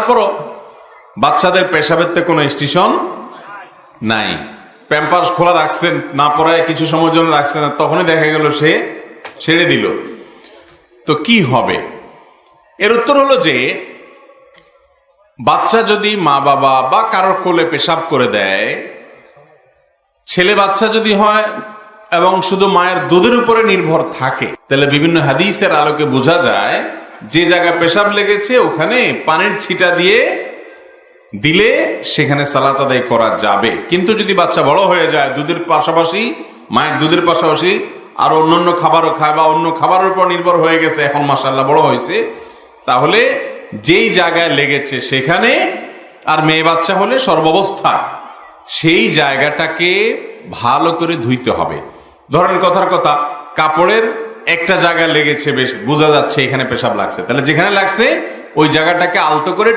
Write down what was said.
তারপরও বাচ্চাদের পেশাবের তো কোনো স্টেশন নাই, প্যাম্পার্স খোলা রাখছেন না, পরায় কিছু সময়ের জন্য রাখছেন, তখনই দেখা গেল সে ছেড়ে দিল, তো কি হবে? এর উত্তর হলো যে বাচ্চা যদি মা বাবা বা কারোর কোলে পেশাব করে দেয়, ছেলে বাচ্চা যদি হয় এবং শুধু মায়ের দুধের উপরে নির্ভর থাকে, তাহলে বিভিন্ন হাদিসের আলোকে বোঝা যায় যে জায়গায় পেশাব লেগেছে ওখানে পানির ছিটা দিয়ে দিলে সেখানে সালাত আদায় করা যাবে। কিন্তু যদি বাচ্চা বড় হয়ে যায়, দুধের পাশাপাশি, মায়ের দুধের পাশাপাশি আর অন্যান্য খাবারও খায় বা অন্য খাবারের উপর নির্ভর হয়ে গেছে, এখন মাশাআল্লাহ বড় হয়েছে, তাহলে যেই জায়গায় লেগেছে সেখানে, আর মেয়ে বাচ্চা হলে সর্বাবস্থা সেই জায়গাটাকে ভালো করে ধুইতে হবে। ধরেন কথার কথা, কাপড়ের একটা জায়গায় লেগেছে, বেশ বোঝা যাচ্ছে এখানে পেশাব লাগছে, তাহলে যেখানে লাগছে ওই জায়গাটাকে আলতো করে